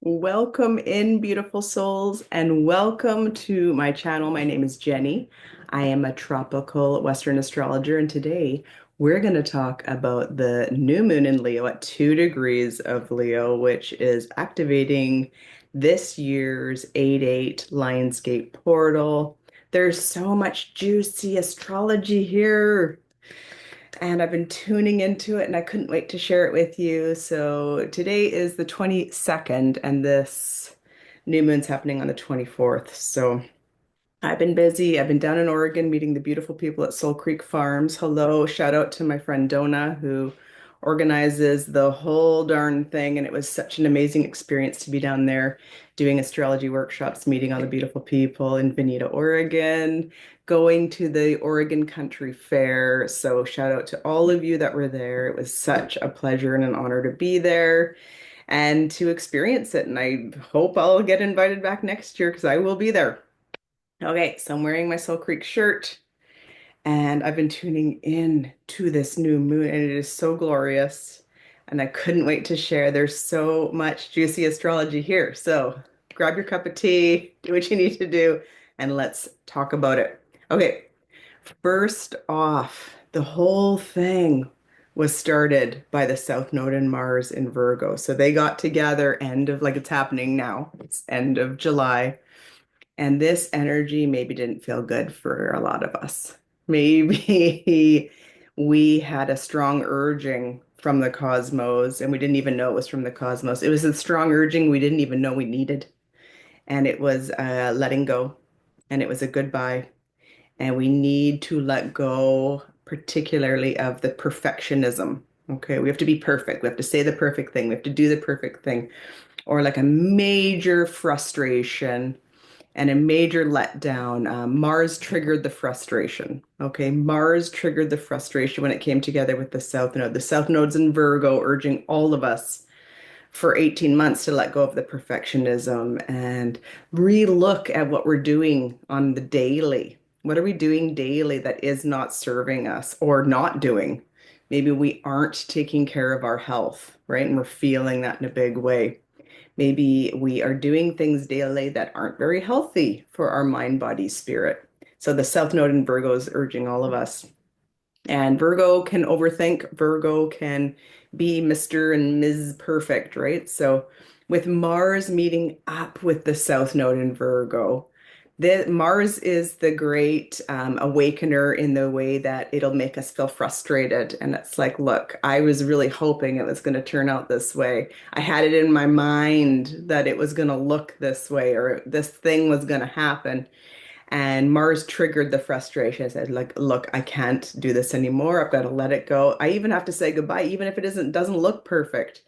Welcome in, beautiful souls, and welcome to my channel. My name is Jenny. I am a tropical Western astrologer, and today we're going to talk about the new moon in Leo at 2 degrees of Leo, which is activating this year's 8/8 Lionsgate Portal. There's so much juicy astrology here and I've been tuning into it and I couldn't wait to share it with you. So today is the 22nd and this new moon's happening on the 24th. So I've been busy. I've been down in Oregon meeting the beautiful people at Soul Creek Farms. Hello, shout out to my friend Donna who organizes the whole darn thing. And it was such an amazing experience to be down there doing astrology workshops, meeting all the beautiful people in Veneta, Oregon, going to the Oregon Country Fair. So shout out to all of you that were there. It was such a pleasure and an honor to be there and to experience it. And I hope I'll get invited back next year because I will be there. Okay, so I'm wearing my Soul Creek shirt and I've been tuning in to this new moon and it is so glorious. And I couldn't wait to share. There's so much juicy astrology here. So grab your cup of tea, do what you need to do, and let's talk about it. Okay, first off, the whole thing was started by the South Node and Mars in Virgo. So they got together end of, like it's happening now, it's end of July. And this energy maybe didn't feel good for a lot of us. Maybe we had a strong urging from the cosmos and we didn't even know it was from the cosmos. It was a strong urging we didn't even know we needed. And it was letting go and it was a goodbye. And we need to let go, particularly of the perfectionism. Okay, we have to be perfect. We have to say the perfect thing. We have to do the perfect thing. Or like a major frustration and a major letdown. Mars triggered the frustration. Okay, Mars triggered the frustration when it came together with the South Node. The South Node's in Virgo, urging all of us for 18 months to let go of the perfectionism and relook at what we're doing on the daily. What are we doing daily that is not serving us or not doing? Maybe we aren't taking care of our health, right? And we're feeling that in a big way. Maybe we are doing things daily that aren't very healthy for our mind, body, spirit. So the South Node in Virgo is urging all of us. And Virgo can overthink. Virgo can be Mr. and Ms. Perfect, right? So with Mars meeting up with the South Node in Virgo, Mars is the great awakener in the way that it'll make us feel frustrated. And it's like, look, I was really hoping it was going to turn out this way. I had it in my mind that it was going to look this way or this thing was going to happen. And Mars triggered the frustration. I said, like, look, I can't do this anymore. I've got to let it go. I even have to say goodbye, even if it doesn't look perfect.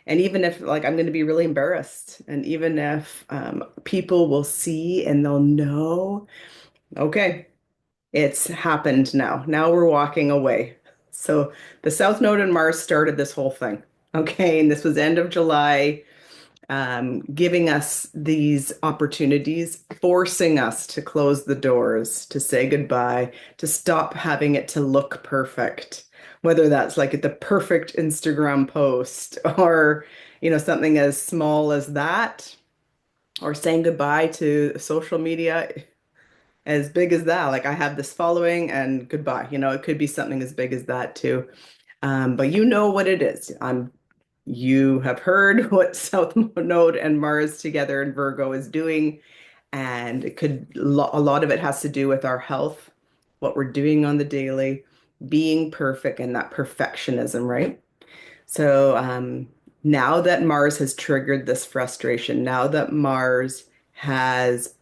And even if like I'm going to be really embarrassed. And even if people will see and they'll know, okay, it's happened now. Now we're walking away. So the South Node and Mars started this whole thing. Okay, and this was end of July, giving us these opportunities, forcing us to close the doors, to say goodbye, to stop having it to look perfect, whether that's like the perfect Instagram post or, something as small as that, or saying goodbye to social media as big as that. Like I have this following and goodbye. It could be something as big as that too. But you know what it is. You have heard what South Node and Mars together in Virgo is doing, and a lot of it has to do with our health, what we're doing on the daily, being perfect, and that perfectionism, right? So now that Mars has triggered this frustration, now that Mars has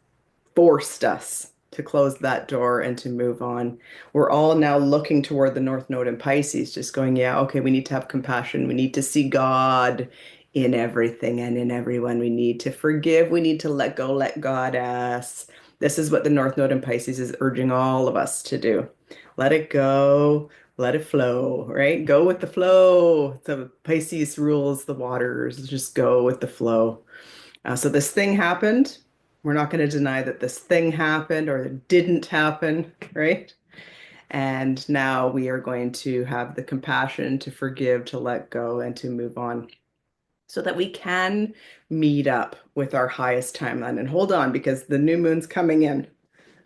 forced us to close that door and to move on. We're all now looking toward the North Node in Pisces, just going, yeah, okay, we need to have compassion. We need to see God in everything and in everyone. We need to forgive. We need to let go, let God us. This is what the North Node in Pisces is urging all of us to do. Let it go, let it flow, right? Go with the flow. So Pisces rules the waters. Just go with the flow. So this thing happened. We're not going to deny that this thing happened or it didn't happen, right? And now we are going to have the compassion to forgive, to let go, and to move on. so that we can meet up with our highest timeline. And hold on, because the new moon's coming in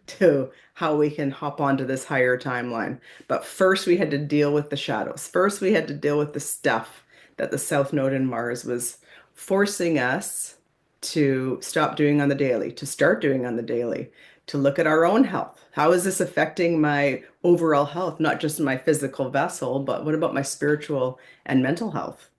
to how we can hop onto this higher timeline. But first, we had to deal with the shadows. First, we had to deal with the stuff that the South Node in Mars was forcing us to stop doing on the daily, to start doing on the daily, to look at our own health. How is this affecting my overall health, not just my physical vessel, but what about my spiritual and mental health?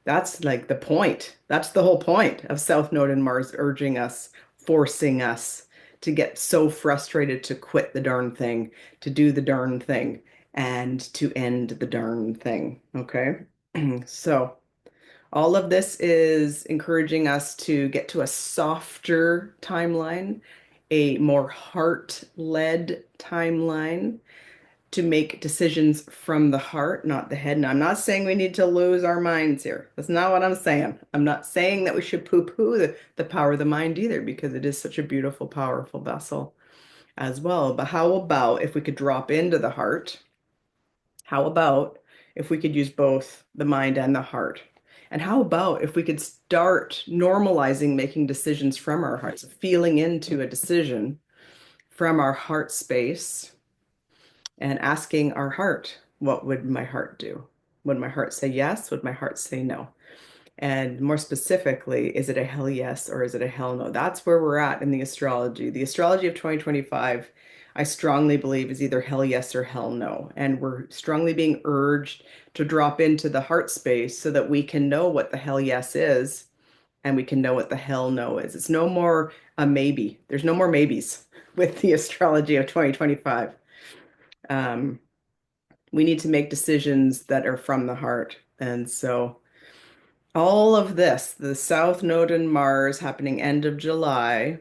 That's like the point. That's the whole point of South Node and Mars urging us, forcing us to get so frustrated to quit the darn thing, to do the darn thing, and to end the darn thing. Okay. So, all of this is encouraging us to get to a softer timeline, a more heart-led timeline, to make decisions from the heart, not the head. Now, I'm not saying we need to lose our minds here. That's not what I'm saying. I'm not saying that we should poo-poo the power of the mind either, because it is such a beautiful, powerful vessel as well. But how about if we could drop into the heart? How about if we could use both the mind and the heart? And how about if we could start normalizing making decisions from our hearts, feeling into a decision from our heart space and asking our heart, what would my heart do? Would my heart say yes? Would my heart say no? And more specifically, is it a hell yes or is it a hell no? That's where we're at in the astrology. The astrology of 2025, I strongly believe, is either hell yes or hell no. And we're strongly being urged to drop into the heart space so that we can know what the hell yes is and we can know what the hell no is. It's no more a maybe. There's no more maybes with the astrology of 2025. Um, we need to make decisions that are from the heart. And so all of this, the South Node in Mars happening end of July,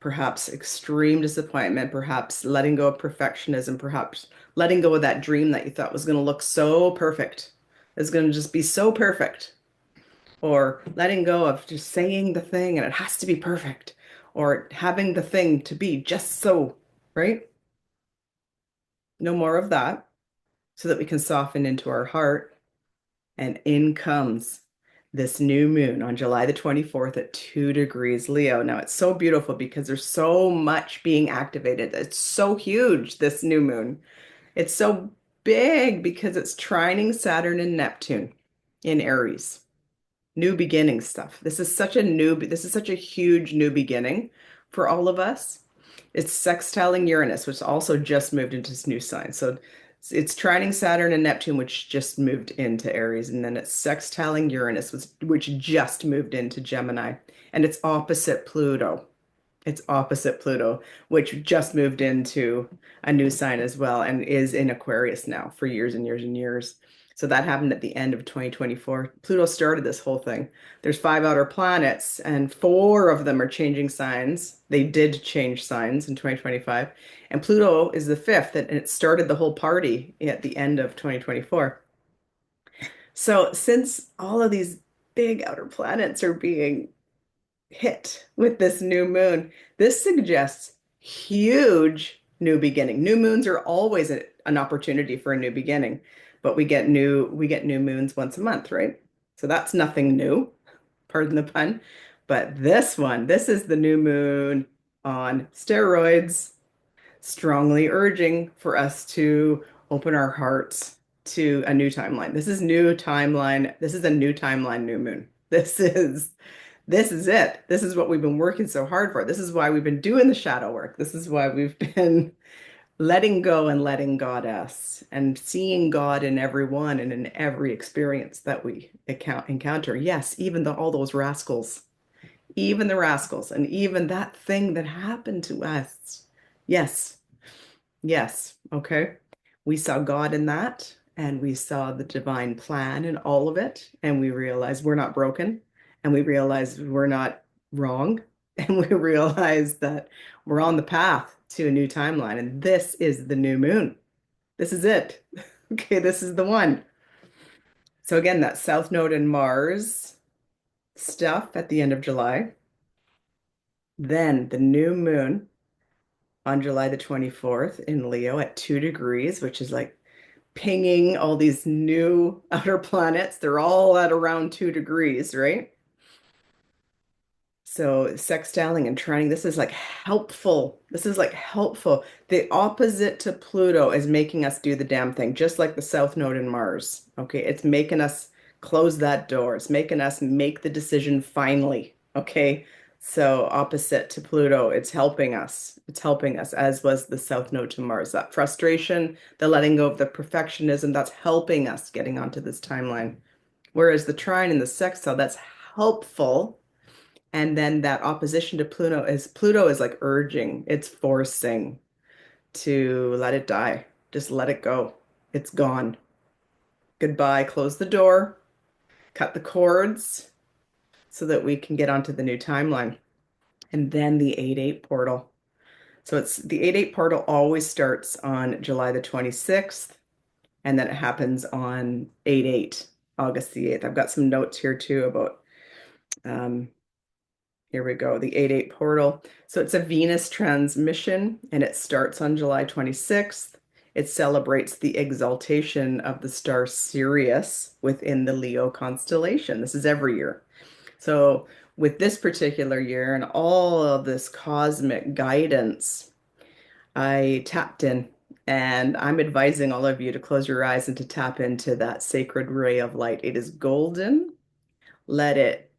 perhaps extreme disappointment, perhaps letting go of perfectionism, perhaps letting go of that dream that you thought was going to look so perfect. It's going to just be so perfect. Or letting go of just saying the thing and it has to be perfect. Or having the thing to be just so, right? No more of that so that we can soften into our heart. And in comes this new moon on July the 24th at 2 degrees Leo. Now it's so beautiful because there's so much being activated. It's so huge, this new moon. It's so big because it's trining Saturn and Neptune in Aries. New beginning stuff. This is such a huge new beginning for all of us. It's sextiling Uranus, which also just moved into this new sign. So it's trining Saturn and Neptune, which just moved into Aries, and then it's sextiling Uranus, which just moved into Gemini, and it's opposite Pluto. It's opposite Pluto, which just moved into a new sign as well and is in Aquarius now for years and years and years. So that happened at the end of 2024. Pluto started this whole thing. There's five outer planets, and four of them are changing signs. They did change signs in 2025. And Pluto is the fifth, and it started the whole party at the end of 2024. So since all of these big outer planets are being hit with this new moon, this suggests huge new beginning. New moons are always an opportunity for a new beginning, but we get new moons once a month, right? So that's nothing new, pardon the pun. But this is the new moon on steroids, strongly urging for us to open our hearts to a new timeline. This is new timeline. This is a new timeline, new moon. This is it. This is what we've been working so hard for. This is why we've been doing the shadow work. This is why we've been letting go and letting God us and seeing God in everyone and in every experience that we encounter. Yes, even all those rascals, even the rascals, and even that thing that happened to us. Yes, yes, okay. We saw God in that, and we saw the divine plan in all of it, and we realized we're not broken, and we realized we're not wrong, and we realized that we're on the path to a new timeline, and this is the new moon. This is it. Okay, this is the one. So again, that South Node in Mars stuff at the end of July, then the new moon on July the 24th in Leo at 2 degrees, which is like pinging all these new outer planets. They're all at around 2 degrees, right? So sextiling and trining, this is like helpful. This is like helpful. The opposite to Pluto is making us do the damn thing, just like the South Node in Mars. Okay, it's making us close that door. It's making us make the decision finally. Okay, so opposite to Pluto, it's helping us. It's helping us, as was the South Node to Mars. That frustration, the letting go of the perfectionism, that's helping us getting onto this timeline. Whereas the trine and the sextile, that's helpful, and then that opposition to Pluto is like urging, it's forcing to let it die. Just let it go. It's gone. Goodbye. Close the door, cut the cords so that we can get onto the new timeline. And then the 8-8 portal. So it's the 8-8 portal always starts on July the 26th, and then it happens on 8-8, August the 8th. I've got some notes here too about um, here we go, the 8-8 portal. So it's a Venus transmission and it starts on July 26th. It celebrates the exaltation of the star Sirius within the Leo constellation. This is every year. So with this particular year and all of this cosmic guidance, I tapped in, and I'm advising all of you to close your eyes and to tap into that sacred ray of light. It is golden. Let it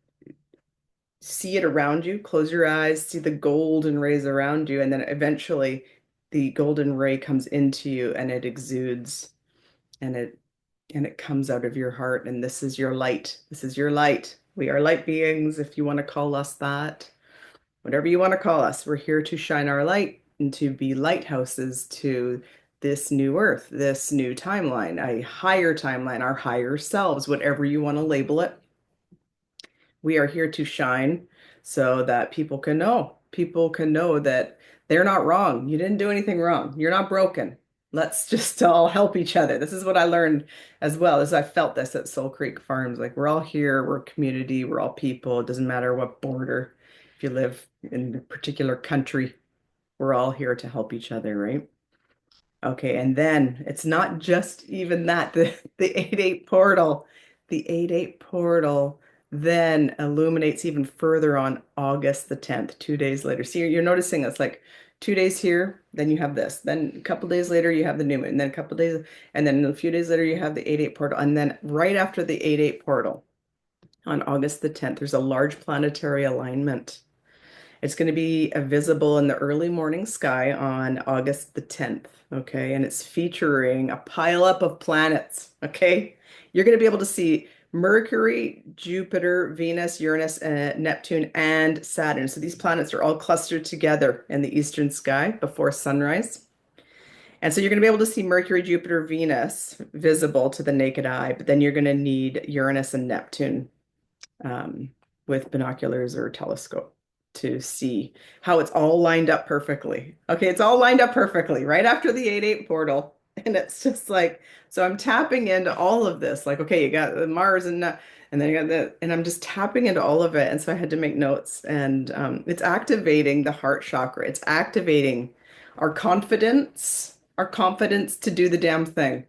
see it around you, close your eyes, see the golden rays around you, and then eventually the golden ray comes into you and it exudes and it comes out of your heart, and this is your light. This is your light. We are light beings, if you want to call us that. Whatever you want to call us, we're here to shine our light and to be lighthouses to this new earth, this new timeline, a higher timeline, our higher selves, whatever you want to label it. We are here to shine so that people can know. People can know that they're not wrong. You didn't do anything wrong. You're not broken. Let's just all help each other. This is what I learned as well, as I felt this at Soul Creek Farms. Like, we're all here, we're a community, we're all people. It doesn't matter what border, if you live in a particular country, we're all here to help each other, right? Okay, and then it's not just even that, the 8-8 portal. The 8-8 portal then illuminates even further on August the 10th, 2 days later. See, you're noticing it's like 2 days here, then you have this. Then a couple days later, you have the new moon. And then a couple days, and then a few days later, you have the 8-8 portal. And then right after the 8-8 portal, on August the 10th, there's a large planetary alignment. It's going to be visible in the early morning sky on August the 10th, okay? And it's featuring a pileup of planets, okay? You're going to be able to see Mercury, Jupiter, Venus, Uranus, Neptune, and Saturn. So these planets are all clustered together in the eastern sky before sunrise. And so you're going to be able to see Mercury, Jupiter, Venus visible to the naked eye, but then you're going to need Uranus and Neptune um, with binoculars or telescope to see how it's all lined up perfectly. Okay, it's all lined up perfectly right after the 8-8 portal. And it's just like, so I'm tapping into all of this. Like, okay, you got the Mars and then you got the, and I'm just tapping into all of it. And so I had to make notes, and it's activating the heart chakra. It's activating our confidence to do the damn thing,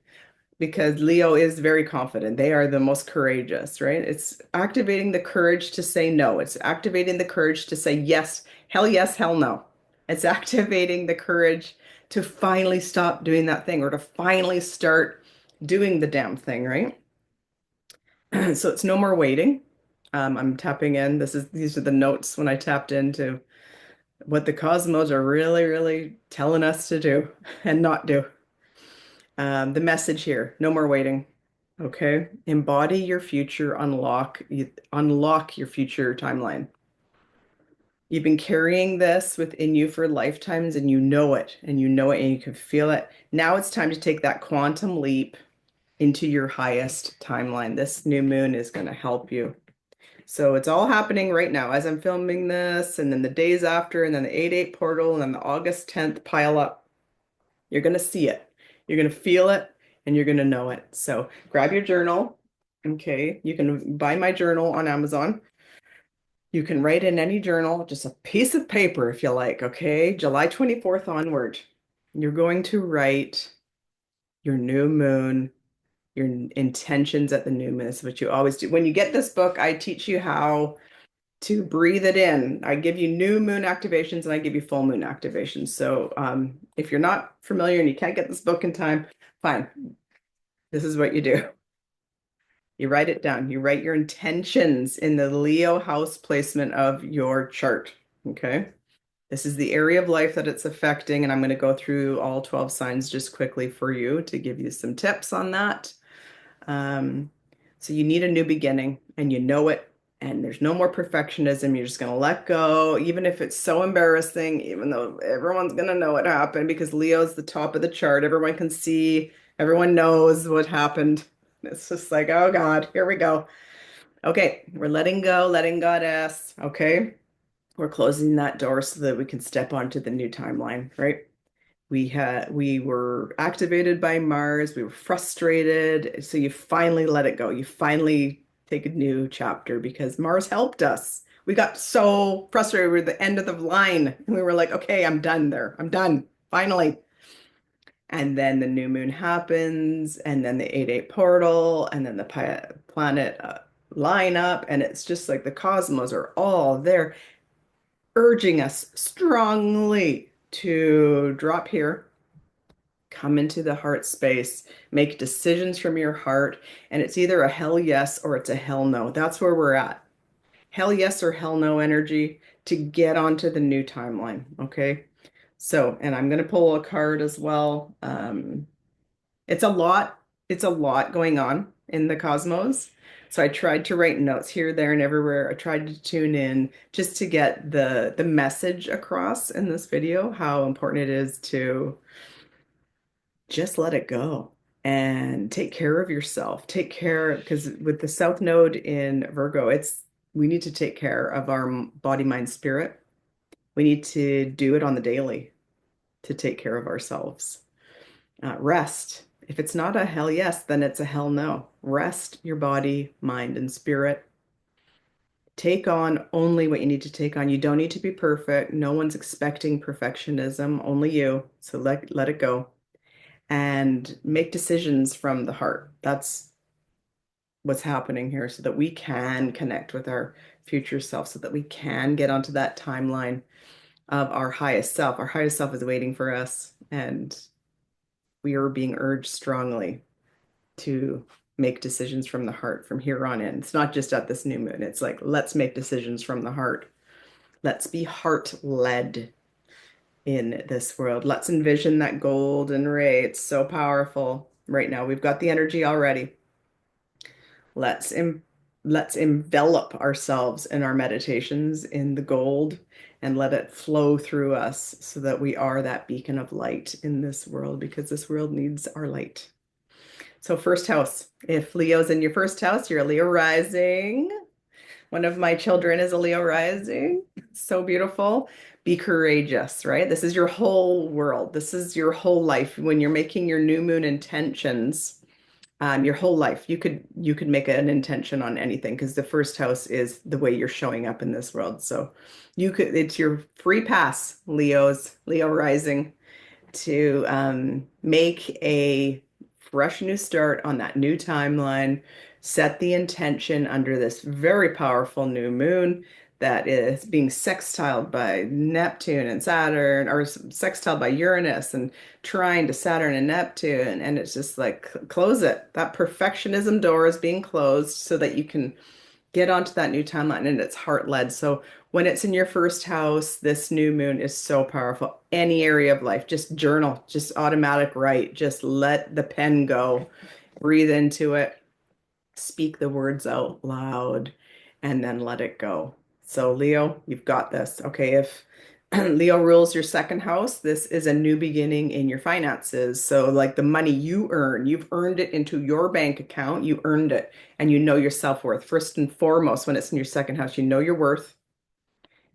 because Leo is very confident. They are the most courageous, right? It's activating the courage to say no. It's activating the courage to say yes, hell no. It's activating the courage to finally stop doing that thing, or to finally start doing the damn thing, right? So it's no more waiting. I'm tapping in. These are the notes when I tapped into what the cosmos are really, really telling us to do and not do. The message here, no more waiting. Okay. Embody your future, unlock your future timeline. You've been carrying this within you for lifetimes, and you know it, and you know it, and you can feel it. Now it's time to take that quantum leap into your highest timeline. This new moon is going to help you. So it's all happening right now as I'm filming this, and then the days after, and then the 8-8 portal, and then the August 10th pile up. You're going to see it. You're going to feel it, and you're going to know it. So grab your journal. Okay. You can buy my journal on Amazon. You can write in any journal, just a piece of paper if you like. Okay. July 24th onward. You're going to write your new moon, your intentions at the new moon. That's what you always do. When you get this book, I teach you how to breathe it in. I give you new moon activations and I give you full moon activations. So if you're not familiar and you can't get this book in time, fine. This is what you do. You write it down. You write your intentions in the Leo house placement of your chart. Okay. This is the area of life that it's affecting, and I'm going to go through all 12 signs just quickly for you to give you some tips on that. Um, so you need a new beginning, and you know it, and there's no more perfectionism. You're just going to let go, even if it's so embarrassing, even though everyone's going to know what happened because Leo's the top of the chart. Everyone can see, everyone knows what happened. It's just like, oh God, here we go. Okay, we're letting go, letting goddess. Okay. We're closing that door so that we can step onto the new timeline, right? We were activated by Mars, we were frustrated, so you finally let it go. You finally take a new chapter because Mars helped us. We got so frustrated. We were at the end of the line and we were like, okay, I'm done there. I'm done. Finally. And then the new moon happens, and then the 8-8 portal, and then the planet line up, and it's just like the cosmos are all there urging us strongly to drop here, come into the heart space, make decisions from your heart, and it's either a hell yes or it's a hell no. That's where we're at. Hell yes or hell no energy to get onto the new timeline. Okay. So, and I'm going to pull a card as well. It's a lot, it's a lot going on in the cosmos. So I tried to write notes here, there, and everywhere. I tried to tune in just to get the message across in this video, how important it is to just let it go and take care of yourself. Take care, because with the South Node in Virgo, it's we need to take care of our body, mind, spirit. We need to do it on the daily to take care of ourselves. Rest. If it's not a hell yes, then it's a hell no. Rest your body, mind, and spirit. Take on only what you need to take on. You don't need to be perfect. No one's expecting perfectionism, only you. So let it go and make decisions from the heart. That's what's happening here so that we can connect with our future self, so that we can get onto that timeline of our highest self. Our highest self is waiting for us, and we are being urged strongly to make decisions from the heart from here on in. It's not just at this new moon. It's like, let's make decisions from the heart. Let's be heart led in this world. Let's envision that golden ray. It's so powerful right now. We've got the energy already. Let's let's envelop ourselves in our meditations in the gold and let it flow through us so that we are that beacon of light in this world because this world needs our light. So first house, if Leo's in your first house, you're a Leo rising. One of my children is a Leo rising. So beautiful. Be courageous, right? This is your whole world. This is your whole life. When you're making your new moon intentions, your whole life, you could make an intention on anything because the first house is the way you're showing up in this world. So it's your free pass, Leo rising, to make a fresh new start on that new timeline, set the intention under this very powerful new moon that is being sextiled by Neptune and Saturn, or sextiled by Uranus and trying to Saturn and Neptune. And it's just like, close it. That perfectionism door is being closed so that you can get onto that new timeline and it's heart led. So when it's in your first house, this new moon is so powerful. Any area of life, just journal, just automatic write, just let the pen go, breathe into it, speak the words out loud, and then let it go. So Leo, you've got this. Okay, if Leo rules your second house, this is a new beginning in your finances. So like the money you earn, you've earned it into your bank account, you earned it, and you know your self-worth. First and foremost, when it's in your second house, you know your worth,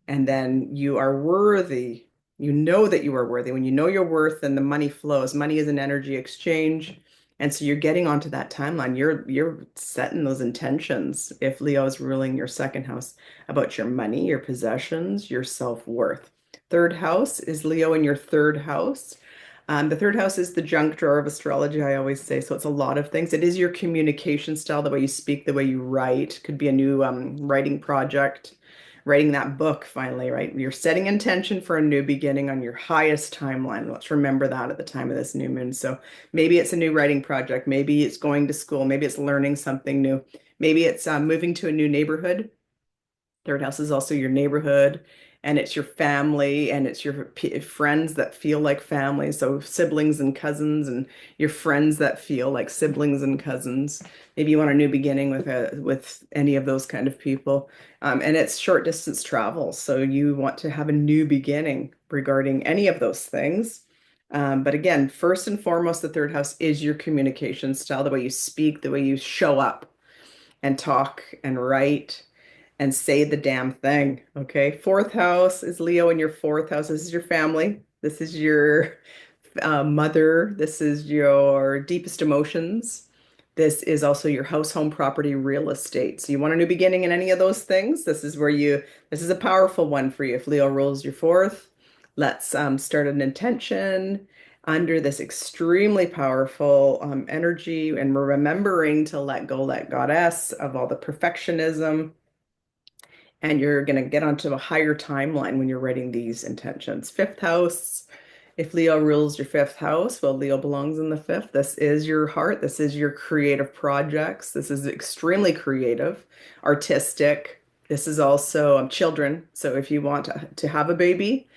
and then you are worthy. You know that you are worthy. When you know your worth, then the money flows. Money is an energy exchange. And so you're getting onto that timeline. You're setting those intentions if Leo is ruling your second house about your money, your possessions, your self-worth. Third house is Leo in your third house. The third house is the junk drawer of astrology, I always say. So it's a lot of things. It is your communication style, the way you speak, the way you write. Could be a new writing project. writing that book finally, right? You're setting intention for a new beginning on your highest timeline. Let's remember that at the time of this new moon. So maybe it's a new writing project, maybe it's going to school, maybe it's learning something new, maybe it's moving to a new neighborhood. Third house is also your neighborhood, and it's your family, and it's your friends that feel like family. So siblings and cousins, and your friends that feel like siblings and cousins. Maybe you want a new beginning with any of those kind of people. And it's short distance travel, so you want to have a new beginning regarding any of those things. But again, first and foremost, the third house is your communication style, the way you speak, the way you show up and talk and write and say the damn thing. Okay. Fourth house is Leo in your fourth house. This is your family. This is your mother. This is your deepest emotions. This is also your house, home, property, real estate. So you want a new beginning in any of those things? This is a powerful one for you. If Leo rules your fourth, let's start an intention under this extremely powerful energy and we're remembering to let go, let goddess of all the perfectionism and you're going to get onto a higher timeline when you're writing these intentions. Fifth house, if Leo rules your fifth house, well, Leo belongs in the fifth. This is your heart. This is your creative projects. This is extremely creative, artistic. This is also children. So if you want to have a baby,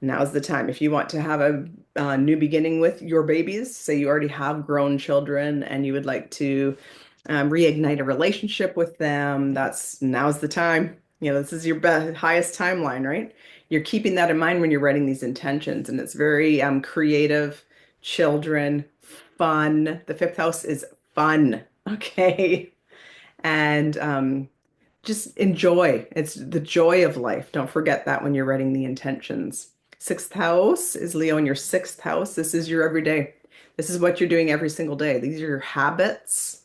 now's the time. If you want to have a new beginning with your babies, say you already have grown children and you would like to reignite a relationship with them, now's the time. This is your highest timeline, right? You're keeping that in mind when you're writing these intentions, and it's very creative, children, fun. The fifth house is fun, okay? And just enjoy. It's the joy of life. Don't forget that when you're writing the intentions. Sixth house is Leo in your sixth house. This is your everyday. This is what you're doing every single day. These are your habits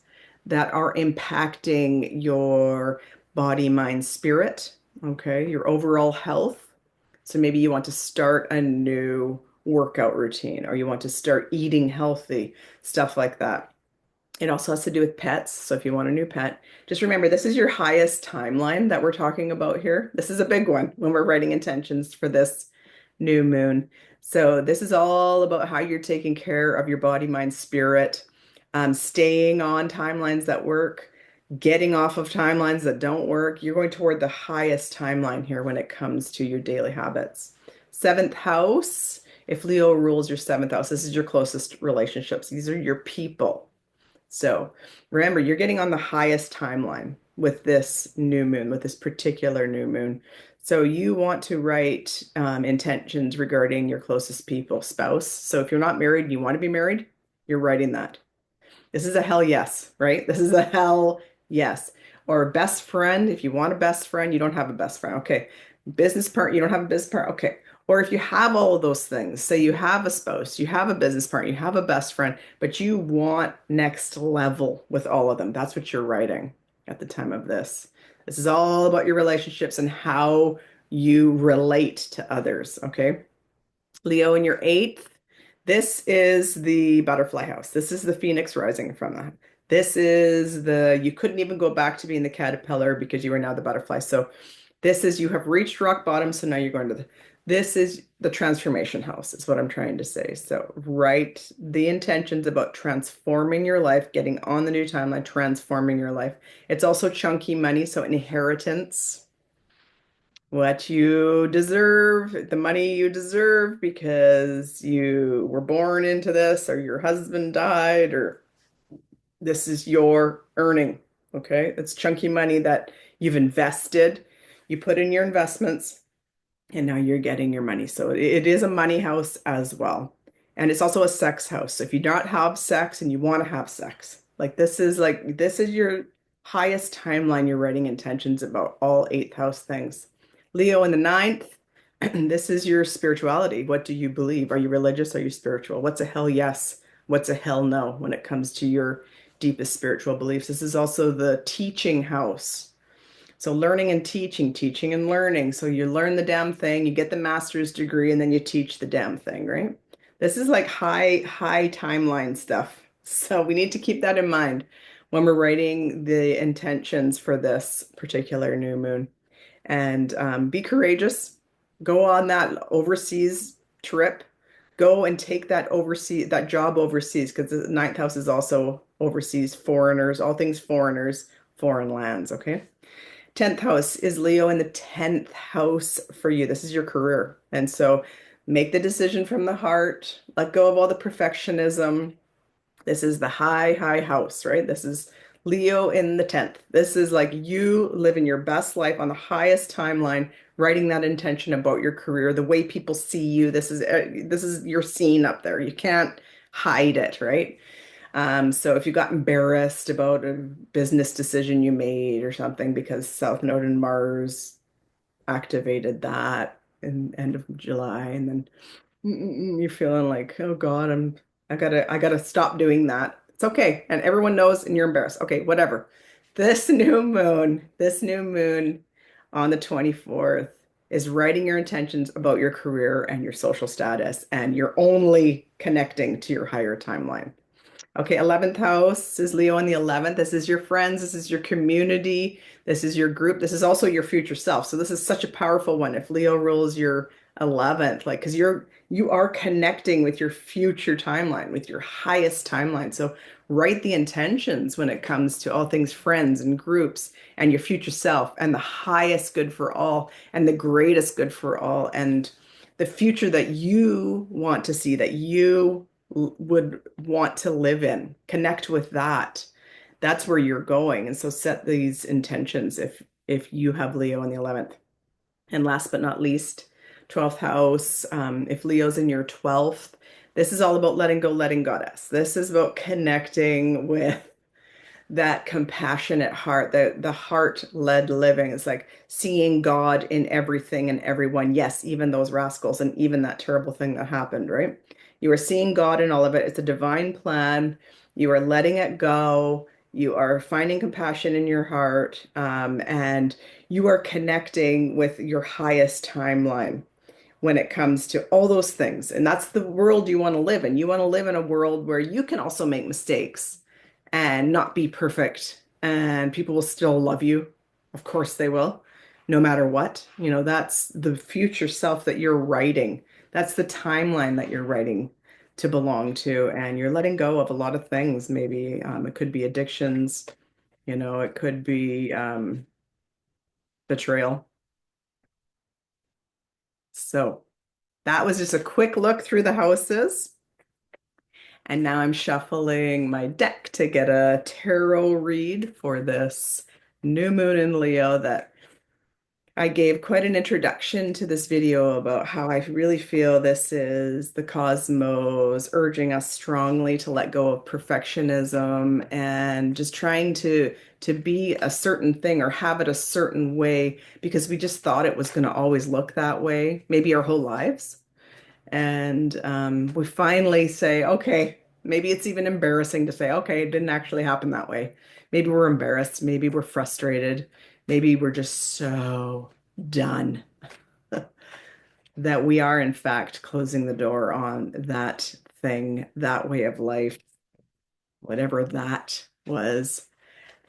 that are impacting your body, mind, spirit, okay, your overall health. So maybe you want to start a new workout routine or you want to start eating healthy, stuff like that. It also has to do with pets. So if you want a new pet, just remember this is your highest timeline that we're talking about here. This is a big one when we're writing intentions for this new moon. So this is all about how you're taking care of your body, mind, spirit, staying on timelines that work, getting off of timelines that don't work. You're going toward the highest timeline here when it comes to your daily habits. Seventh house, if Leo rules your seventh house, this is your closest relationships. These are your people. So remember, you're getting on the highest timeline with this new moon, with this particular new moon. So you want to write intentions regarding your closest people, spouse. So if you're not married, you want to be married, you're writing that. This is a hell yes, right? This is a hell yes. Or a best friend. If you want a best friend, you don't have a best friend. Okay. Business partner, you don't have a business partner. Okay. Or if you have all of those things, say you have a spouse, you have a business partner, you have a best friend, but you want next level with all of them. That's what you're writing at the time of this. This is all about your relationships and how you relate to others. Okay. Leo in your eighth. This is the butterfly house. This is the phoenix rising from that. You couldn't even go back to being the caterpillar because you are now the butterfly. So this is, you have reached rock bottom. So now you're going to this is the transformation house, is what I'm trying to say. So write the intentions about transforming your life, getting on the new timeline, transforming your life. It's also chunky money. So inheritance, what you deserve, the money you deserve because you were born into this, or your husband died, or this is your earning. Okay. It's chunky money that you've invested, you put in your investments, and now you're getting your money. So it is a money house as well. And it's also a sex house. So if you don't have sex and you want to have sex, this is your highest timeline. You're writing intentions about all eighth house things. Leo in the ninth, this is your spirituality. What do you believe? Are you religious? Are you spiritual? What's a hell yes? What's a hell no when it comes to your deepest spiritual beliefs? This is also the teaching house. So learning and teaching, teaching and learning. So you learn the damn thing, you get the master's degree, and then you teach the damn thing, right? This is like high timeline stuff. So we need to keep that in mind when we're writing the intentions for this particular new moon. and be courageous. Go on that overseas trip. Go and take that job overseas, because the ninth house is also overseas, foreigners, all things foreigners, foreign lands. Okay. 10th house is Leo in the 10th house for you. This is your career. And so make the decision from the heart, let go of all the perfectionism. This is the high house, right? This is Leo in the 10th. This is like you living your best life on the highest timeline, writing that intention about your career, the way people see you. This is your scene up there. You can't hide it, right? So if you got embarrassed about a business decision you made or something because South Node and Mars activated that in end of July, and then you're feeling like, oh God, I gotta stop doing that. It's okay. And everyone knows and you're embarrassed. Okay, whatever. This new moon on the 24th is writing your intentions about your career and your social status, and you're only connecting to your higher timeline. Okay, 11th house is Leo in the 11th. This is your friends, this is your community, this is your group, this is also your future self. So this is such a powerful one if Leo rules your 11th, like because you are connecting with your future timeline, with your highest timeline. So write the intentions when it comes to all things friends and groups and your future self and the highest good for all and the greatest good for all and the future that you want to see, that you would want to live in. Connect with that. That's where you're going. And so set these intentions if you have Leo in the 11th. And last but not least, 12th house, if Leo's in your 12th, this is all about letting go, letting goddess. This is about connecting with that compassionate heart, the heart-led living. It's like seeing God in everything and everyone. Yes, even those rascals and even that terrible thing that happened, right? You are seeing God in all of it. It's a divine plan. You are letting it go. You are finding compassion in your heart, and you are connecting with your highest timeline when it comes to all those things. And that's the world you want to live in. You want to live in a world where you can also make mistakes and not be perfect, and people will still love you. Of course they will, no matter what. That's the future self that you're writing. That's the timeline that you're writing to belong to, and you're letting go of a lot of things. Maybe it could be addictions, it could be betrayal. So that was just a quick look through the houses. And now I'm shuffling my deck to get a tarot read for this new moon in Leo that I gave quite an introduction to this video about how I really feel this is the cosmos urging us strongly to let go of perfectionism and just trying to be a certain thing or have it a certain way because we just thought it was going to always look that way, maybe our whole lives. And we finally say, okay, maybe it's even embarrassing to say, okay, it didn't actually happen that way. Maybe we're embarrassed. Maybe we're frustrated. Maybe we're just so done that we are, in fact, closing the door on that thing, that way of life, whatever that was.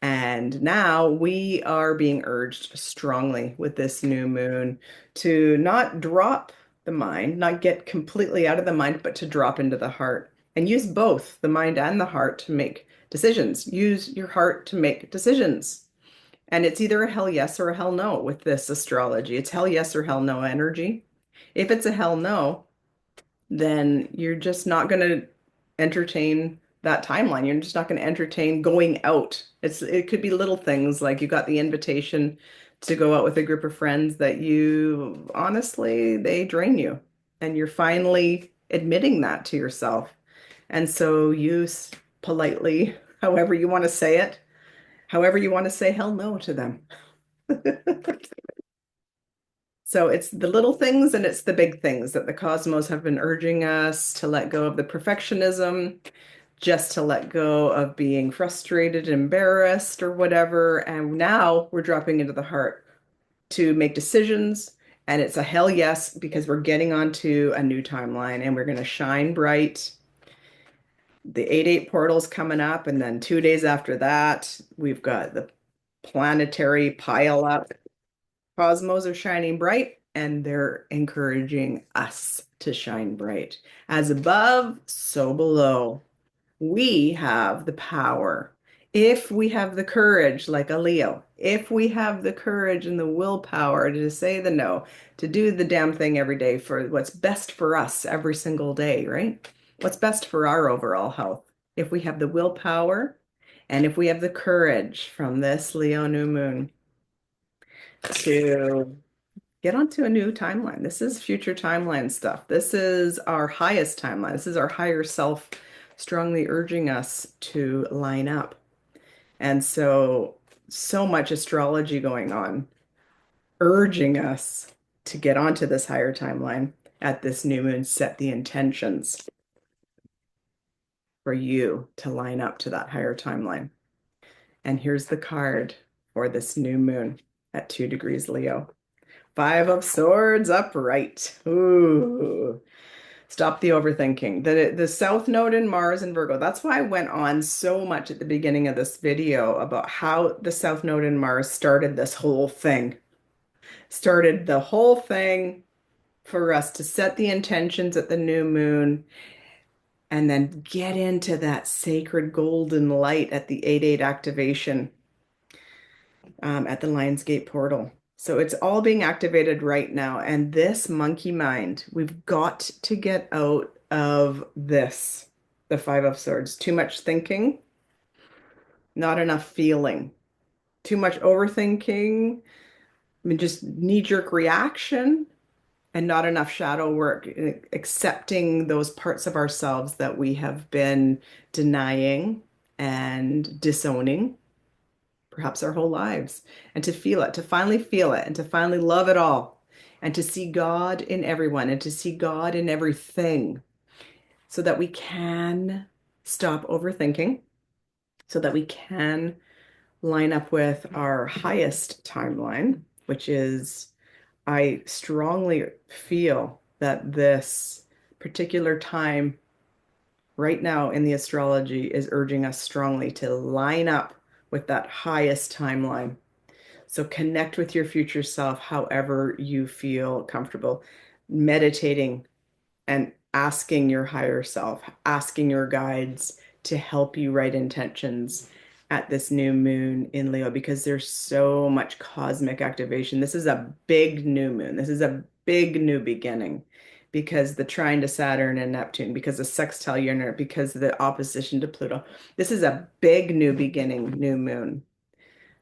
And now we are being urged strongly with this new moon to not drop the mind, not get completely out of the mind, but to drop into the heart and use both the mind and the heart to make decisions. Use your heart to make decisions. And it's either a hell yes or a hell no with this astrology. It's hell yes or hell no energy. If it's a hell no, then you're just not going to entertain that timeline. You're just not going to entertain going out. It could be little things like you got the invitation to go out with a group of friends that you honestly they drain you, and you're finally admitting that to yourself. And so politely, however you want to say it, however you want to say hell no to them. So it's the little things and it's the big things that the cosmos have been urging us to let go of the perfectionism, just to let go of being frustrated, embarrassed, or whatever. And now we're dropping into the heart to make decisions. And it's a hell yes, because we're getting onto a new timeline and we're going to shine bright. The 8-8 portal's coming up. And then 2 days after that, we've got the planetary pile up Cosmos are shining bright and they're encouraging us to shine bright. As above, so below. We have the power. If we have the courage, like a Leo, if we have the courage and the willpower to say the no, to do the damn thing every day for what's best for us every single day, right? What's best for our overall health. If we have the willpower and if we have the courage from this Leo new moon to get onto a new timeline. This is future timeline stuff. This is our highest timeline. This is our higher self strongly urging us to line up. And so much astrology going on, urging us to get onto this higher timeline at this new moon, set the intentions for you to line up to that higher timeline. And here's the card for this new moon at 2 degrees Leo. Five of Swords upright. Ooh. Stop the overthinking. The South Node in Mars and Virgo. That's why I went on so much at the beginning of this video about how the South Node in Mars started this whole thing. Started the whole thing for us to set the intentions at the new moon and then get into that sacred golden light at the 8/8 activation at the Lionsgate Portal. So it's all being activated right now. And this monkey mind, we've got to get out of this, the Five of Swords. Too much thinking, not enough feeling. Too much overthinking, I mean, just knee-jerk reaction, and not enough shadow work, accepting those parts of ourselves that we have been denying and disowning perhaps our whole lives, and to finally feel it, and to finally love it all, and to see God in everyone, and to see God in everything, so that we can stop overthinking, so that we can line up with our highest timeline, which is, I strongly feel that this particular time right now in the astrology is urging us strongly to line up with that highest timeline. So connect with your future self however you feel comfortable, meditating and asking your higher self, asking your guides to help you write intentions at this new moon in Leo, because there's so much cosmic activation. This is a big new moon. This is a big new beginning because the trine to Saturn and Neptune, because the sextile Uranus, because of the opposition to Pluto. This is a big new beginning, new moon.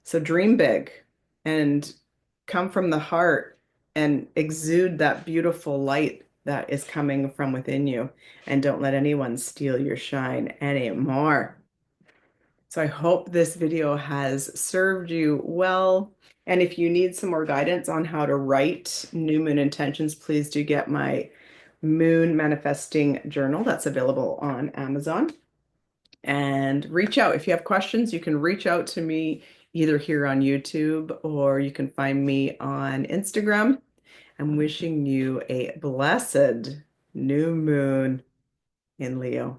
So dream big and come from the heart and exude that beautiful light that is coming from within you. And don't let anyone steal your shine anymore. So I hope this video has served you well. And if you need some more guidance on how to write new moon intentions, please do get my moon manifesting journal that's available on Amazon. And reach out. If you have questions, you can reach out to me either here on YouTube or you can find me on Instagram. I'm wishing you a blessed new moon in Leo.